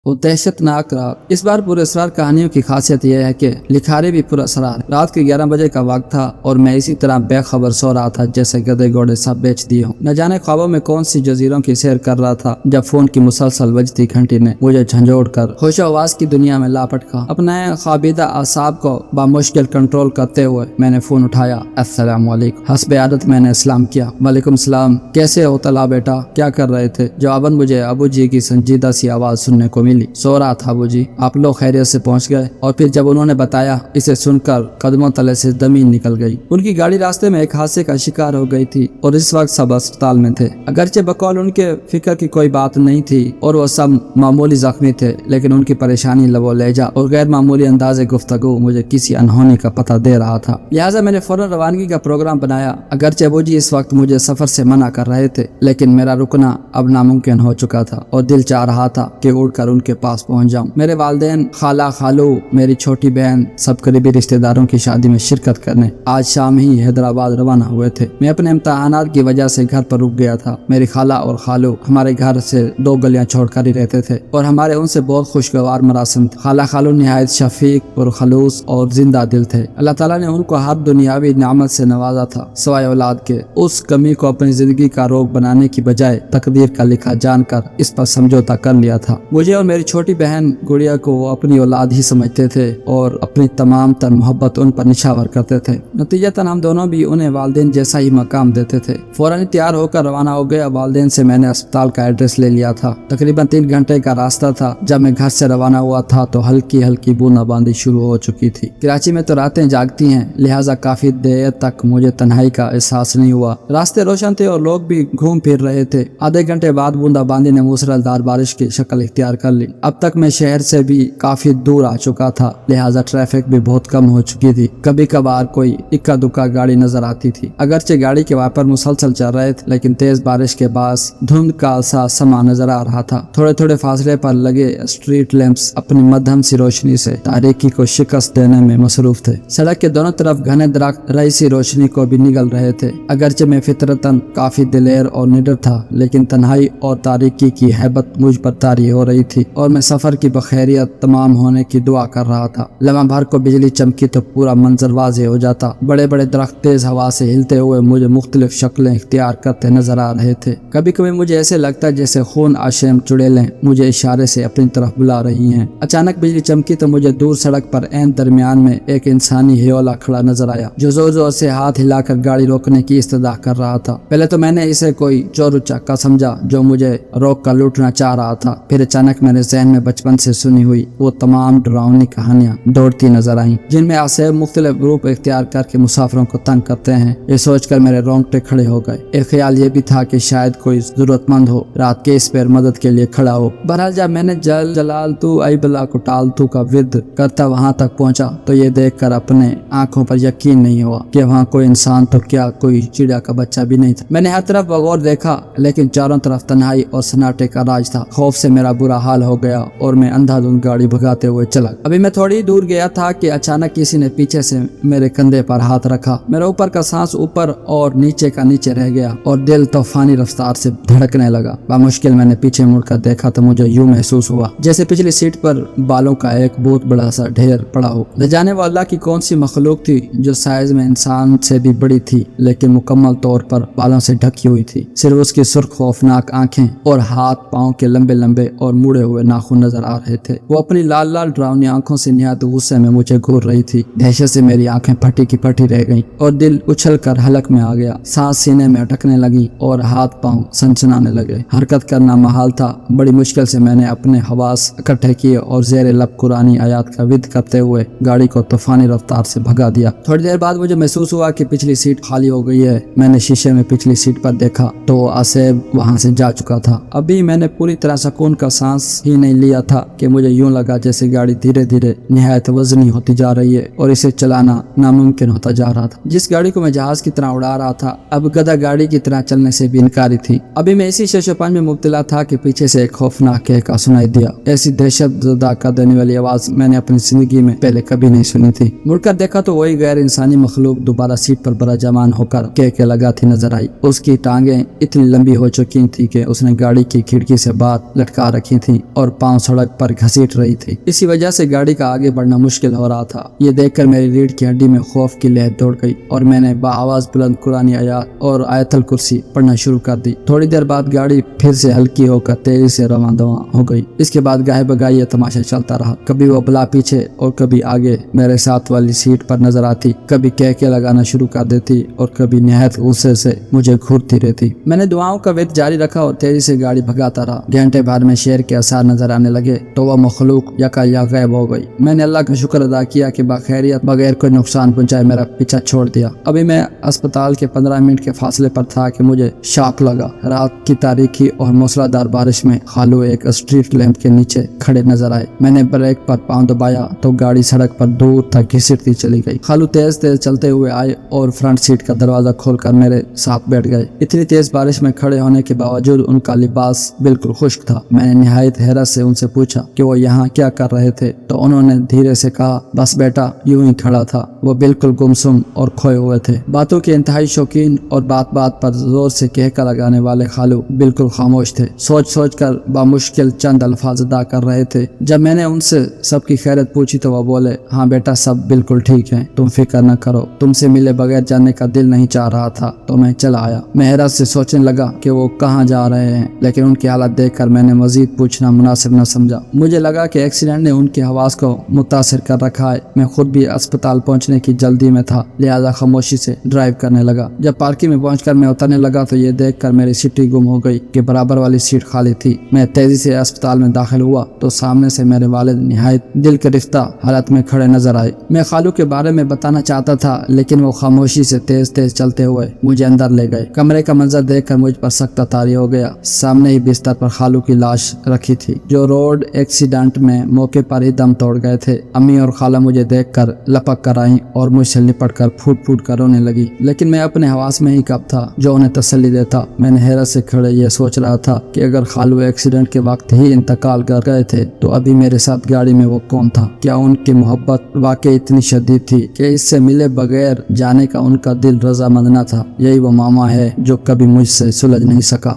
वो दहशतनाक रात। इस बार पुरस्कार कहानियों की खासियत यह है कि लिखारी भी पुरस्कार। रात के 11 बजे का वक्त था और मैं इसी तरह बेखबर सो रहा था जैसे गधे घोड़े सब बेच दिए हों। न जाने ख्वाबों में कौन सी जजीरों की सैर कर रहा था जब फोन की मुसलसल बजती घंटी ने मुझे झंझोड़ कर होशो आवाज की दुनिया में लापट खा। अपने ख्वाबीदा आसाब को बामुश्किल कंट्रोल करते हुए मैंने फोन उठाया। अस्सलाम वालेकुम। हस्बे आदत मैंने इस्लाम किया। वालेकुम सलाम। कैसे हो तला बेटा, क्या कर रहे थे? जवाबन मुझे अबू जी की संजीदा सी आवाज सुनने को मिली। सो रहा था अबू जी, आप लोग खैरियत से पहुंच गए? और फिर जब उन्होंने बताया, इसे सुनकर कदमों तले से जमीन निकल गई। उनकी गाड़ी रास्ते में एक हादसे का शिकार हो गई थी और इस वक्त सब अस्पताल में थे। अगरचे बकौल उनके फिक्र की कोई बात नहीं थी और वो सब मामूली जख्मी थे, लेकिन उनकी परेशानी लबो लहजा और गैर मामूली अंदाज़े गुफ्तगू मुझे किसी अनहोनी का पता दे रहा था। लिहाजा मैंने फौरन रवानगी का प्रोग्राम बनाया। अगरचे अबू जी इस वक्त मुझे सफर से मना कर रहे थे, लेकिन मेरा रुकना अब नामुमकिन हो चुका था और दिल चाह रहा था कि उड़कर उनके पास पहुंच जाऊं। मेरे वालिदैन, खाला खालू, मेरी छोटी बहन सब करीबी रिश्तेदारों की शादी में शिरकत करने आज शाम ही हैदराबाद रवाना हुए थे। मैं अपने इम्तहानात की वजह से घर पर रुक गया था। मेरी खाला और खालू हमारे घर से 2 गलियां छोड़कर ही रहते थे और हमारे उनसे बहुत खुशगवार मरासिम थे। खाला खालू निहायत शफीक और खलूस और जिंदा दिल थे। अल्लाह ताला ने उनको हर दुनियावी नेमत से नवाजा था सवाए औलाद के। उस कमी को अपनी जिंदगी का रोग बनाने की बजाय तकदीर का लिखा जानकर इस पर समझौता कर लिया था। मुझे और मेरी छोटी बहन गुड़िया को वो अपनी औलाद ही समझते थे और अपनी तमाम तर मोहब्बत उन पर निछावर करते थे। नतीजतन हम दोनों भी उन्हें वालिदैन जैसा ही मकाम देते थे। फौरन तैयार होकर रवाना हो गया। वालिदैन से मैंने अस्पताल का एड्रेस ले लिया था। तकरीबन 3 घंटे का रास्ता था। जब मैं घर से रवाना हुआ था तो हल्की हल्की बूंदाबांदी शुरू हो चुकी थी। कराची में तो रातें जागती हैं, लिहाजा काफी देर तक मुझे तन्हाई का एहसास नहीं हुआ। रास्ते रोशन थे और लोग भी घूम फिर रहे थे। आधे घंटे बाद बूंदाबांदी ने मूसलाधार बारिश की शक्ल इख्तियार कर ली। अब तक मैं शहर से भी काफी दूर आ चुका था, लिहाजा ट्रैफिक भी बहुत कम हो चुकी थी। कभी कभार कोई इक्का दुक्का गाड़ी नजर आती थी। अगरचे गाड़ी के वाइपर मुसलसल चल रहे थे, लेकिन तेज बारिश के बास धुंध का सा समा नजर आ रहा था। थोड़े थोड़े फासले पर लगे स्ट्रीट लैंप्स अपनी मध्यम सी रोशनी से तारीकी को शिकस्त देने में मसरूफ थे। सड़क के दोनों तरफ घने दरख्त रईसी रोशनी को भी निगल रहे थे। अगरचे मैं फितरतन काफी दिलेर और निडर था, लेकिन तन्हाई और तारीकी की हैबत मुझ पर तारी हो रही थी और मैं सफर की बखैरियत तमाम होने की दुआ कर रहा था। लम्हा भर को बिजली चमकी तो पूरा मंजर वाज़ेह हो जाता। बड़े बड़े दरख्त तेज हवा से हिलते हुए मुझे मुख्तलिफ शक्लें इख्तियार करते नजर आ रहे थे। कभी कभी मुझे ऐसे लगता जैसे खून आशेम चुड़ैलें मुझे इशारे से अपनी तरफ बुला रही हैं। अचानक बिजली चमकी तो मुझे दूर सड़क पर ऐन दरमियान में एक इंसानी हियोला खड़ा नजर आया जो जोर जोर से हाथ हिलाकर गाड़ी रोकने की इस्तदा कर रहा था। पहले तो मैंने इसे कोई चोर उचक्का समझा जो मुझे रोक कर लूटना चाह रहा था। फिर अचानक मेरे जहन में बचपन से सुनी हुई वो तमाम डरावनी कहानियां दौड़ती नजर आईं, जिनमें आसेब मुख्तलिफ रूप इख्तियार करके मुसाफिरों को तंग करते हैं। ये सोचकर मेरे रोंगटे खड़े हो गए। एक ख्याल ये भी था कि शायद कोई जरूरतमंद हो रात के इस पैर मदद के लिए खड़ा हो। बहरहाल जब मैंने जल जलाल तू आई बला को टाल तू का विद करता वहां तक पहुंचा तो ये देखकर अपने आंखों पर यकीन नहीं हुआ कि वहाँ कोई इंसान तो क्या कोई चिड़िया का बच्चा भी नहीं था। मैंने हर तरफ बगौर देखा, लेकिन चारों तरफ तन्हाई और सन्नाटे का राज था। खौफ से मेरा बुरा हाल हो गया और मैं अंधाधुंध गाड़ी भगाते हुए चला। अभी मैं थोड़ी दूर गया था कि अचानक किसी ने पीछे से मेरे कंधे पर हाथ रखा। मेरा ऊपर का सांस ऊपर और नीचे का नीचे रह गया और दिल तूफानी रफ्तार से धड़कने लगा। बामुश्किल मैंने पीछे मुड़कर देखा तो मुझे यूं महसूस हुआ जैसे पिछली सीट पर बालों का एक बहुत बड़ा सा ढेर पड़ा हो। न जाने वो अल्लाह की कौन सी मखलूक थी जो साइज में इंसान से भी बड़ी थी, लेकिन मुकम्मल तौर पर बालों से ढकी हुई थी। सिर्फ उसकी सुर्ख खौफनाक आंखें और हाथ पाँव के लंबे लंबे और मुड़े हुए नाखून नजर आ रहे थे। वो अपनी लाल लाल डरावनी आंखों से निहायत गुस्से में मुझे घूर रही थी। दहशत से मेरी आंखें फटी की फटी रह गईं और दिल उछल कर हलक में आ गया। सांस सीने में अटकने लगी और हाथ पांव सनसनाने लगे। हरकत करना महाल था। बड़ी मुश्किल से मैंने अपने हवास इकट्ठे किए और जेर लब कुरानी आयात का विद करते हुए गाड़ी को तूफानी रफ्तार से भगा दिया। थोड़ी देर बाद मुझे महसूस हुआ कि पिछली सीट खाली हो गई है। मैंने शीशे में पिछली सीट पर देखा तो आसेब वहां से जा चुका था। अभी मैंने पूरी तरह सुकून का सांस ही नहीं लिया था कि मुझे यूं लगा जैसे गाड़ी धीरे धीरे निहायत वजनी होती जा रही है और इसे चलाना नामुमकिन होता जा रहा था। जिस गाड़ी को मैं जहाज की तरह उड़ा रहा था अब गधा गाड़ी की तरह चलने से भी इनकारी थी। अभी मैं इसी शशोपन में मुब्तला था कि पीछे से एक खौफनाक कहका सुनाई दिया। ऐसी दहशत ज़दा कर देने वाली आवाज मैंने अपनी जिंदगी में पहले कभी नहीं सुनी थी। मुड़कर देखा तो वही गैर इंसानी मखलूक दोबारा सीट पर बराजमान होकर कह लगाती नजर आई। उसकी टांगें इतनी लंबी हो चुकी थी कि उसने गाड़ी की खिड़की से बात लटका रखी थी और पांव सड़क पर घसीट रही थी। इसी वजह से गाड़ी का आगे बढ़ना मुश्किल हो रहा था। ये देखकर मेरी रीढ़ की हड्डी में खौफ की लहर दौड़ गई और मैंने बाआवाज बुलंद कुरानी आयात और आयतल कुर्सी पढ़ना शुरू कर दी। थोड़ी देर बाद गाड़ी फिर से हल्की होकर तेजी से रवां दवां हो गई। इसके बाद गाहे बगाहे ये तमाशा चलता रहा। कभी वो बला पीछे और कभी आगे मेरे साथ वाली सीट पर नजर आती, कभी कहके लगाना शुरू कर देती और कभी निहायत गुस्से से मुझे घूरती रहती। मैंने दुआओं का वेट जारी रखा और तेजी से गाड़ी भगाता रहा। घंटे भर में शेर के आसार नजर आने लगे तो वह मखलूक यका गायब हो गई। मैंने अल्लाह का शुक्र अदा किया कि बाखैरियत बगैर कोई नुकसान पहुंचाए मेरा पीछा छोड़ दिया। अभी मैं अस्पताल के 15 मिनट के फासले पर था कि मुझे शॉक लगा। रात की तारीखी और मूसलाधार बारिश में खालू एक स्ट्रीट लैंप के नीचे खड़े नजर आए। मैंने ब्रेक पर पांव दबाया तो गाड़ी सड़क पर दूर तक घिसटती चली गई। खालू तेज तेज चलते हुए आए और फ्रंट सीट का दरवाजा खोलकर मेरे साथ बैठ गए। इतनी तेज बारिश में खड़े होने के बावजूद उनका लिबास बिल्कुल खुश्क था। मैंने निहायत हैरत से उनसे पूछा कि वो यहाँ क्या कर रहे थे तो उन्होंने धीरे से कहा, बस बेटा यूं ही खड़ा था। वो बिल्कुल गुमसुम और खोए हुए थे। बातों के इंतहाई शौकीन और बात बात पर जोर से कहकर लगाने वाले खालू बिल्कुल खामोश थे। सोच सोच कर बामुश्किल चंद अल्फाज अदा कर रहे थे। जब मैंने उनसे सबकी खैरियत पूछी तो वो बोले, हाँ बेटा सब बिल्कुल ठीक है, तुम फिक्र न करो। तुमसे मिले बगैर जाने का दिल नहीं चाह रहा था तो मैं चला आया। मैं हैरत से सोचने लगा कि वो कहाँ जा रहे हैं, लेकिन उनकी हालत देखकर मैंने मजीद पूछना मुनासिब न समझा। मुझे लगा कि एक्सीडेंट ने उनके हवास को मुतासिर कर रखा है। मैं खुद भी अस्पताल पहुंचने की जल्दी में था, लिहाजा खामोशी से ड्राइव करने लगा। जब पार्किंग में पहुंचकर मैं उतरने लगा तो ये देखकर मेरी सीट गुम हो गई कि बराबर वाली सीट खाली थी। मैं तेजी से अस्पताल में दाखिल हुआ तो सामने से मेरे वालिद निहायत दिल गिरफ्ता हालत में खड़े नजर आए। मैं खालू के बारे में बताना चाहता था लेकिन वो खामोशी से तेज तेज चलते हुए मुझे अंदर ले गए। कमरे का मंजर देखकर मुझ पर सख्त तारी हो गया। सामने ही बिस्तर पर खालू की लाश रखी थी जो रोड एक्सीडेंट में मौके पर ही दम तोड़ गए थे। अम्मी और खाला मुझे देखकर लपक कर आई और मुझसे लिपट कर फूट फूट कर रोने लगी, लेकिन मैं अपने हवास में ही कब था जो उन्हें तसल्ली देता। मैंने हैरत से खड़े ये सोच रहा था कि अगर खालू एक्सीडेंट के वक्त ही इंतकाल कर गए थे तो अभी मेरे साथ गाड़ी में वो कौन था? क्या उनकी मोहब्बत वाकई इतनी शदीद थी कि इससे मिले बगैर जाने का उनका दिल रजामंद न था? यही वो मामा है जो कभी मुझसे सुलझ नहीं सका।